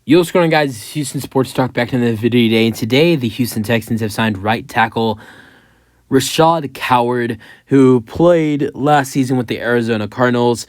Yo, what's going on, guys? It's Houston Sports Talk back in the video today. And today, the Houston Texans have signed right tackle Rashaad Coward, who played last season with the Arizona Cardinals.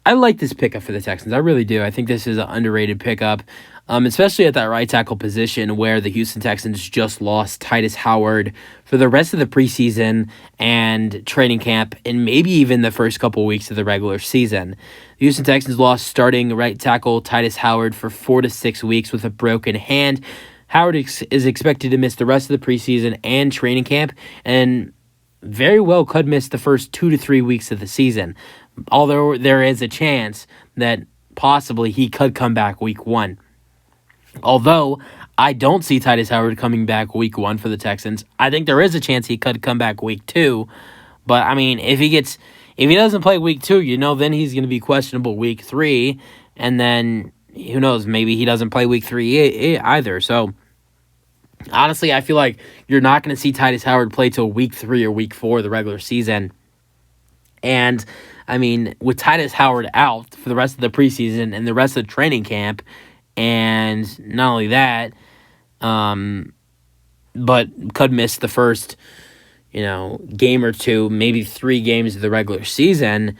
I like this pickup for the Texans. I really do. I think this is an underrated pickup, especially at that right tackle position where the Houston Texans just lost Titus Howard for the rest of the preseason and training camp, and maybe even the first couple weeks of the regular season. The Houston Texans lost starting right tackle Titus Howard for 4 to 6 weeks with a broken hand. Howard is expected to miss the rest of the preseason and training camp, and very well could miss the first 2 to 3 weeks of the season. Although there is a chance that possibly he could come back week 1. Although I don't see Titus Howard coming back week 1 for the Texans. I think there is a chance he could come back week 2. But I mean, if he doesn't play week 2, then he's going to be questionable week 3, and then who knows, maybe he doesn't play week 3 either. So honestly, I feel like you're not going to see Titus Howard play till week 3 or week 4 of the regular season. And I mean, with Titus Howard out for the rest of the preseason and the rest of the training camp, and not only that, but could miss the first, game or 2, maybe 3 games of the regular season.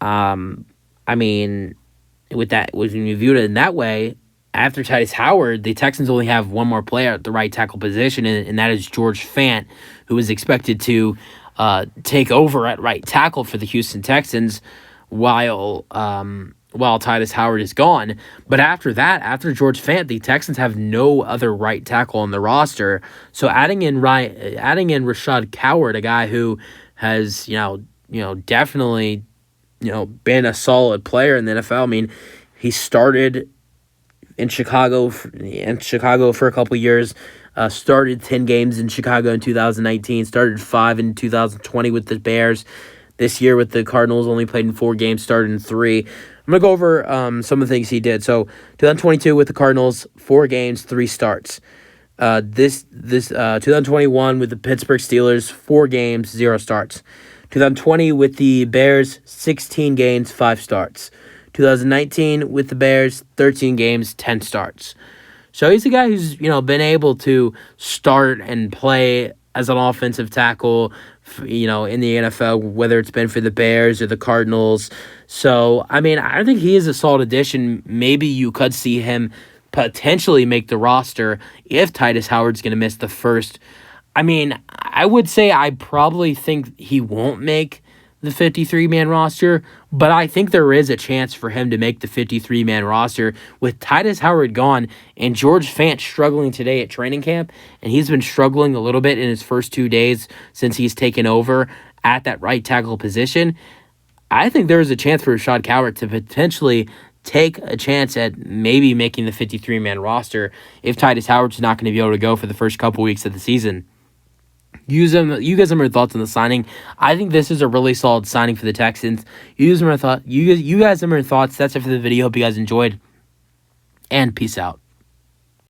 I mean, when you view it in that way, after Titus Howard, the Texans only have one more player at the right tackle position, and that is George Fant, who is expected to take over at right tackle for the Houston Texans while Titus Howard is gone. But after that, after George Fant, the Texans have no other right tackle on the roster. So adding in Rashaad Coward, a guy who has definitely been a solid player in the NFL. I mean, he started in Chicago for a couple years. Started 10 games in Chicago in 2019. Started 5 in 2020 with the Bears. This year with the Cardinals, only played in 4 games. Started in 3. I'm gonna go over some of the things he did. So 2022 with the Cardinals, 4 games, 3 starts. This 2021 with the Pittsburgh Steelers, 4 games, 0 starts. 2020 with the Bears, 16 games, 5 starts. 2019 with the Bears, 13 games, 10 starts. So he's a guy who's, been able to start and play as an offensive tackle, in the NFL, whether it's been for the Bears or the Cardinals. So, I mean, I think he is a solid addition. Maybe you could see him potentially make the roster if Titus Howard's going to miss the first. I mean, I would say I probably think he won't make the 53-man roster, but I think there is a chance for him to make the 53-man roster with Titus Howard gone and George Fant struggling today at training camp, and he's been struggling a little bit in his first 2 days since he's taken over at that right tackle position. I think there is a chance for Rashaad Coward to potentially take a chance at maybe making the 53-man roster if Titus Howard's not going to be able to go for the first couple weeks of the season. You guys have your thoughts on the signing. I think this is a really solid signing for the Texans. You guys have your thoughts. That's it for the video. Hope you guys enjoyed, and peace out.